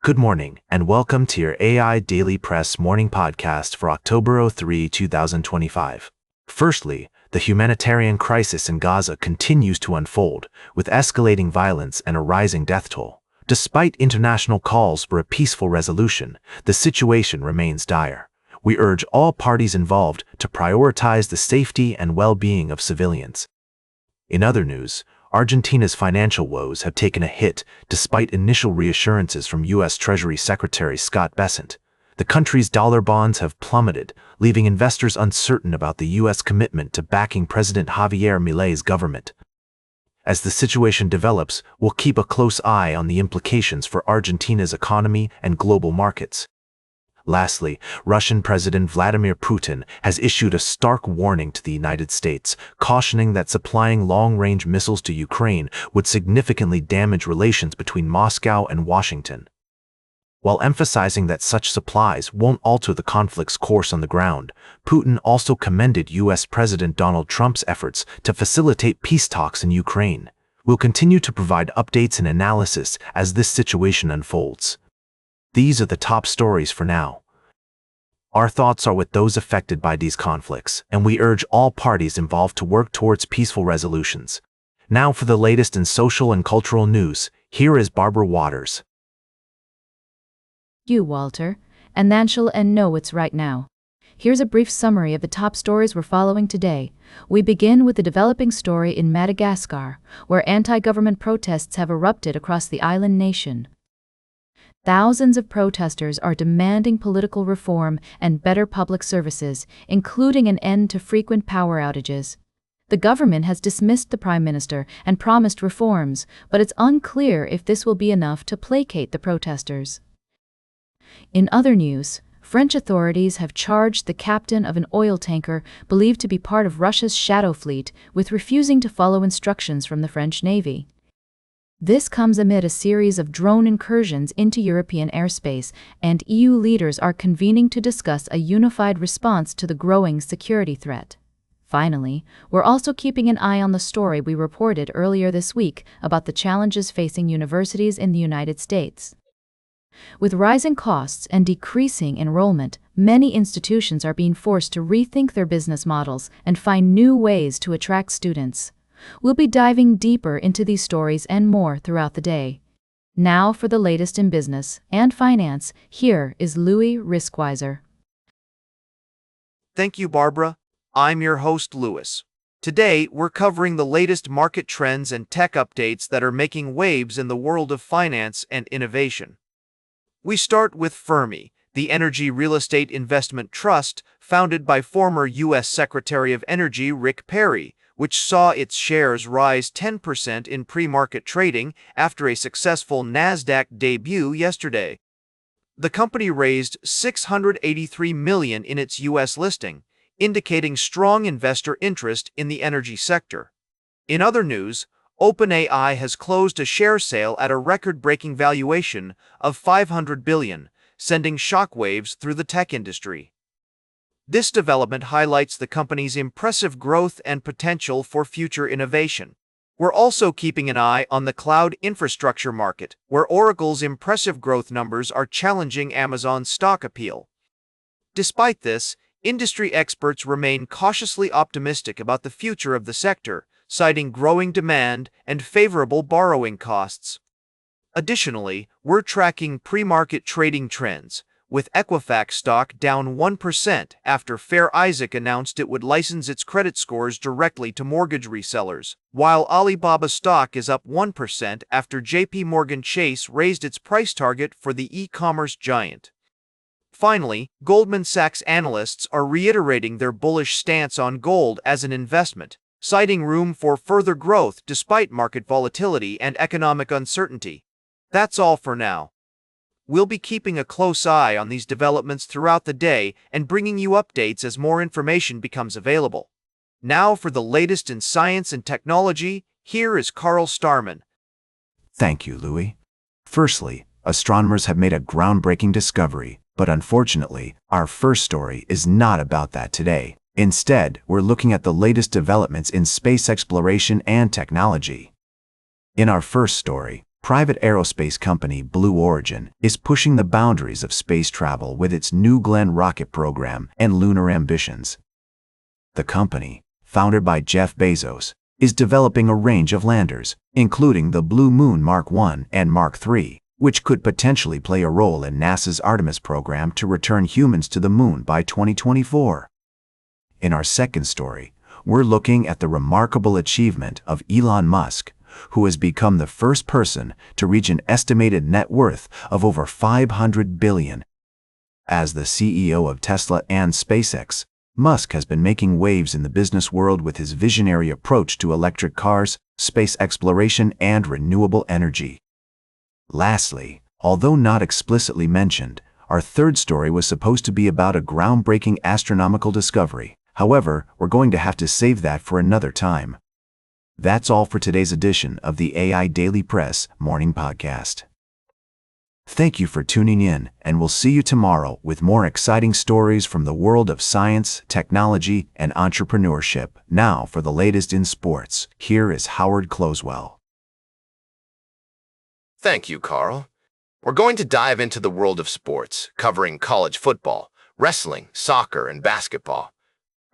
Good morning, and welcome to your AIDailyPress morning podcast for October 3, 2025. Firstly, the humanitarian crisis in Gaza continues to unfold, with escalating violence and a rising death toll. Despite international calls for a peaceful resolution, the situation remains dire. We urge all parties involved to prioritize the safety and well-being of civilians. In other news, Argentina's financial woes have taken a hit despite initial reassurances from U.S. Treasury Secretary Scott Bessent. The country's dollar bonds have plummeted, leaving investors uncertain about the U.S. commitment to backing President Javier Milei's government. As the situation develops, we'll keep a close eye on the implications for Argentina's economy and global markets. Lastly, Russian President Vladimir Putin has issued a stark warning to the United States, cautioning that supplying long-range missiles to Ukraine would significantly damage relations between Moscow and Washington. While emphasizing that such supplies won't alter the conflict's course on the ground, Putin also commended U.S. President Donald Trump's efforts to facilitate peace talks in Ukraine. We'll continue to provide updates and analysis as this situation unfolds. These are the top stories for now. Our thoughts are with those affected by these conflicts, and we urge all parties involved to work towards peaceful resolutions. Now for the latest in social and cultural news, here is Barbara Waters. You, Walter, and then she'll know it's right now. Here's a brief summary of the top stories we're following today. We begin with the developing story in Madagascar, where anti-government protests have erupted across the island nation. Thousands of protesters are demanding political reform and better public services, including an end to frequent power outages. The government has dismissed the Prime Minister and promised reforms, but it's unclear if this will be enough to placate the protesters. In other news, French authorities have charged the captain of an oil tanker believed to be part of Russia's shadow fleet with refusing to follow instructions from the French Navy. This comes amid a series of drone incursions into European airspace, and EU leaders are convening to discuss a unified response to the growing security threat. Finally, we're also keeping an eye on the story we reported earlier this week about the challenges facing universities in the United States. With rising costs and decreasing enrollment, many institutions are being forced to rethink their business models and find new ways to attract students. We'll be diving deeper into these stories and more throughout the day. Now for the latest in business and finance, here is Louis Riskwiser. Thank you, Barbara. I'm your host, Louis. Today, we're covering the latest market trends and tech updates that are making waves in the world of finance and innovation. We start with Fermi, the energy real estate investment trust founded by former U.S. Secretary of Energy Rick Perry, which saw its shares rise 10% in pre-market trading after a successful NASDAQ debut yesterday. The company raised $683 million in its U.S. listing, indicating strong investor interest in the energy sector. In other news, OpenAI has closed a share sale at a record-breaking valuation of $500 billion, sending shockwaves through the tech industry. This development highlights the company's impressive growth and potential for future innovation. We're also keeping an eye on the cloud infrastructure market, where Oracle's impressive growth numbers are challenging Amazon's stock appeal. Despite this, industry experts remain cautiously optimistic about the future of the sector, citing growing demand and favorable borrowing costs. Additionally, we're tracking pre-market trading trends, with Equifax stock down 1% after Fair Isaac announced it would license its credit scores directly to mortgage resellers, while Alibaba stock is up 1% after JP Morgan Chase raised its price target for the e-commerce giant. Finally, Goldman Sachs analysts are reiterating their bullish stance on gold as an investment, citing room for further growth despite market volatility and economic uncertainty. That's all for now. We'll be keeping a close eye on these developments throughout the day and bringing you updates as more information becomes available. Now for the latest in science and technology, here is Carl Starman. Thank you, Louis. Firstly, astronomers have made a groundbreaking discovery, but unfortunately, our first story is not about that today. Instead, we're looking at the latest developments in space exploration and technology. In our first story, Private aerospace company Blue Origin is pushing the boundaries of space travel with its New Glenn rocket program and lunar ambitions. The company, founded by Jeff Bezos, is developing a range of landers, including the Blue Moon Mark I and Mark III, which could potentially play a role in NASA's Artemis program to return humans to the moon by 2024. In our second story, we're looking at the remarkable achievement of Elon Musk, who has become the first person to reach an estimated net worth of over $500 billion. As the CEO of Tesla and SpaceX, Musk has been making waves in the business world with his visionary approach to electric cars, space exploration, and renewable energy. Lastly, although not explicitly mentioned, our third story was supposed to be about a groundbreaking astronomical discovery. However, we're going to have to save that for another time. That's all for today's edition of the AI Daily Press Morning Podcast. Thank you for tuning in, and we'll see you tomorrow with more exciting stories from the world of science, technology, and entrepreneurship. Now for the latest in sports, here is Howard Closewell. Thank you, Carl. We're going to dive into the world of sports, covering college football, wrestling, soccer, and basketball.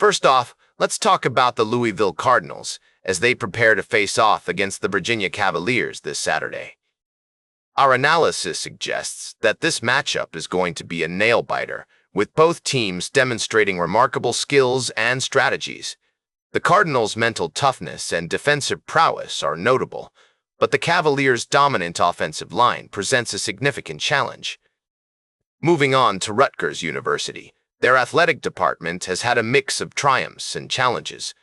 First off, let's talk about the Louisville Cardinals as they prepare to face off against the Virginia Cavaliers this Saturday. Our analysis suggests that this matchup is going to be a nail-biter, with both teams demonstrating remarkable skills and strategies. The Cardinals' mental toughness and defensive prowess are notable, but the Cavaliers' dominant offensive line presents a significant challenge. Moving on to Rutgers University, their athletic department has had a mix of triumphs and challenges.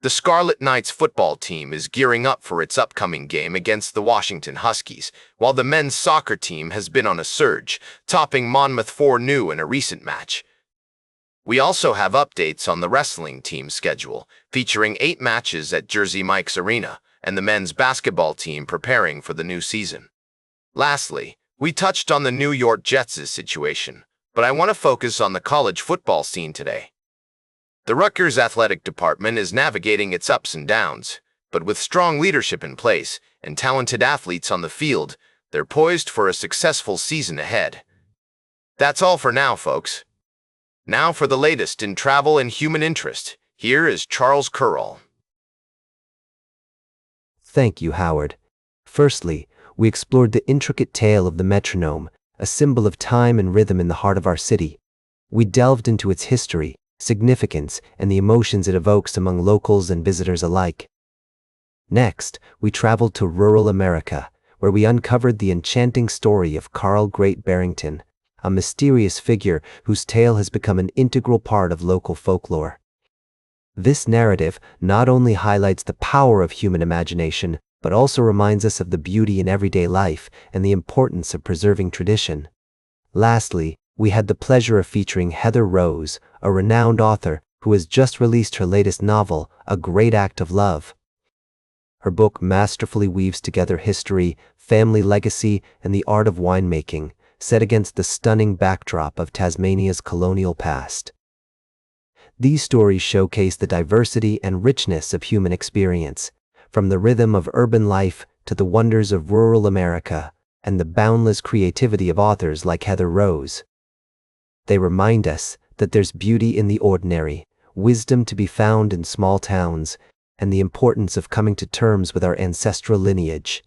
The Scarlet Knights football team is gearing up for its upcoming game against the Washington Huskies, while the men's soccer team has been on a surge, topping Monmouth 4-0 in a recent match. We also have updates on the wrestling team schedule, featuring 8 matches at Jersey Mike's Arena, and the men's basketball team preparing for the new season. Lastly, we touched on the New York Jets' situation, but I want to focus on the college football scene today. The Rutgers athletic department is navigating its ups and downs, but with strong leadership in place and talented athletes on the field, they're poised for a successful season ahead. That's all for now, folks. Now for the latest in travel and human interest, here is Charles Currall. Thank you, Howard. Firstly, we explored the intricate tale of the metronome, a symbol of time and rhythm in the heart of our city. We delved into its history, significance, and the emotions it evokes among locals and visitors alike. Next, we traveled to rural America, where we uncovered the enchanting story of Carl Great Barrington, a mysterious figure whose tale has become an integral part of local folklore. This narrative not only highlights the power of human imagination, but also reminds us of the beauty in everyday life and the importance of preserving tradition. Lastly, we had the pleasure of featuring Heather Rose, a renowned author who has just released her latest novel, A Great Act of Love. Her book masterfully weaves together history, family legacy, and the art of winemaking, set against the stunning backdrop of Tasmania's colonial past. These stories showcase the diversity and richness of human experience, from the rhythm of urban life to the wonders of rural America, and the boundless creativity of authors like Heather Rose. They remind us that there's beauty in the ordinary, wisdom to be found in small towns, and the importance of coming to terms with our ancestral lineage.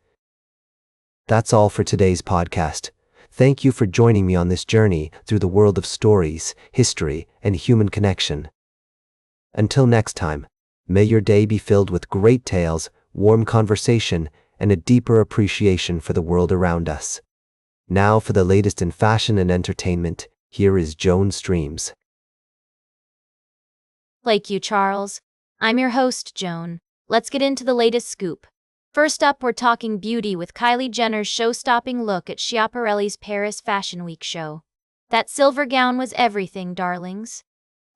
That's all for today's podcast. Thank you for joining me on this journey through the world of stories, history, and human connection. Until next time, may your day be filled with great tales, warm conversation, and a deeper appreciation for the world around us. Now for the latest in fashion and entertainment, here is Joan Streams. Like you, Charles. I'm your host, Joan. Let's get into the latest scoop. First up, we're talking beauty with Kylie Jenner's show-stopping look at Schiaparelli's Paris Fashion Week show. That silver gown was everything, darlings.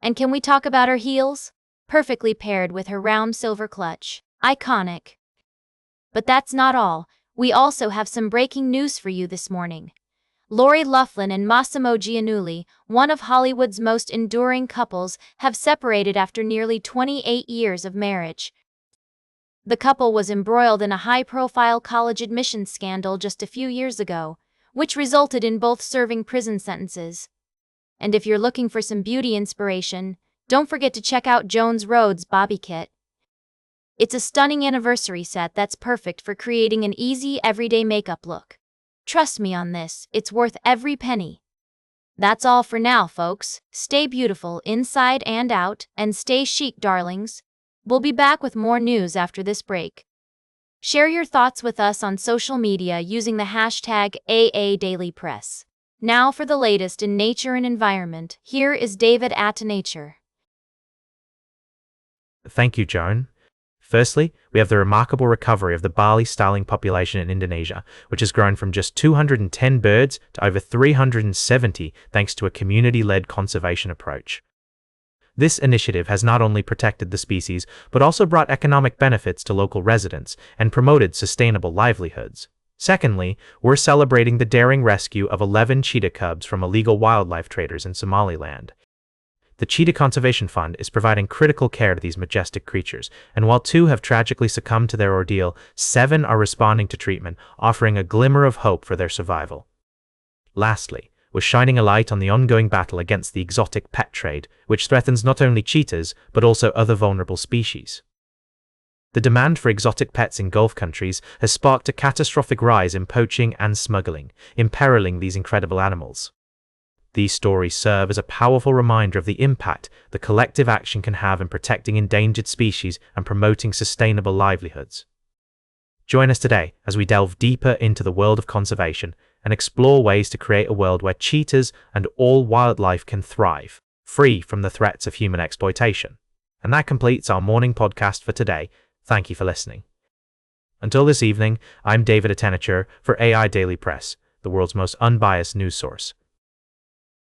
And can we talk about her heels? Perfectly paired with her round silver clutch. Iconic. But that's not all. We also have some breaking news for you this morning. Lori Loughlin and Massimo Giannulli, one of Hollywood's most enduring couples, have separated after nearly 28 years of marriage. The couple was embroiled in a high-profile college admissions scandal just a few years ago, which resulted in both serving prison sentences. And if you're looking for some beauty inspiration, don't forget to check out Jones Rhodes' Bobby Kit. It's a stunning anniversary set that's perfect for creating an easy, everyday makeup look. Trust me on this, it's worth every penny. That's all for now, folks. Stay beautiful inside and out, and stay chic, darlings. We'll be back with more news after this break. Share your thoughts with us on social media using the hashtag AIDailyPress. Now for the latest in nature and environment, here is David at Nature. Thank you, Joan. Firstly, we have the remarkable recovery of the Bali starling population in Indonesia, which has grown from just 210 birds to over 370 thanks to a community-led conservation approach. This initiative has not only protected the species, but also brought economic benefits to local residents and promoted sustainable livelihoods. Secondly, we're celebrating the daring rescue of 11 cheetah cubs from illegal wildlife traders in Somaliland. The Cheetah Conservation Fund is providing critical care to these majestic creatures, and while 2 have tragically succumbed to their ordeal, 7 are responding to treatment, offering a glimmer of hope for their survival. Lastly, we're shining a light on the ongoing battle against the exotic pet trade, which threatens not only cheetahs, but also other vulnerable species. The demand for exotic pets in Gulf countries has sparked a catastrophic rise in poaching and smuggling, imperiling these incredible animals. These stories serve as a powerful reminder of the impact that collective action can have in protecting endangered species and promoting sustainable livelihoods. Join us today as we delve deeper into the world of conservation and explore ways to create a world where cheetahs and all wildlife can thrive, free from the threats of human exploitation. And that completes our morning podcast for today. Thank you for listening. Until this evening, I'm David Attenacher for AI Daily Press, the world's most unbiased news source.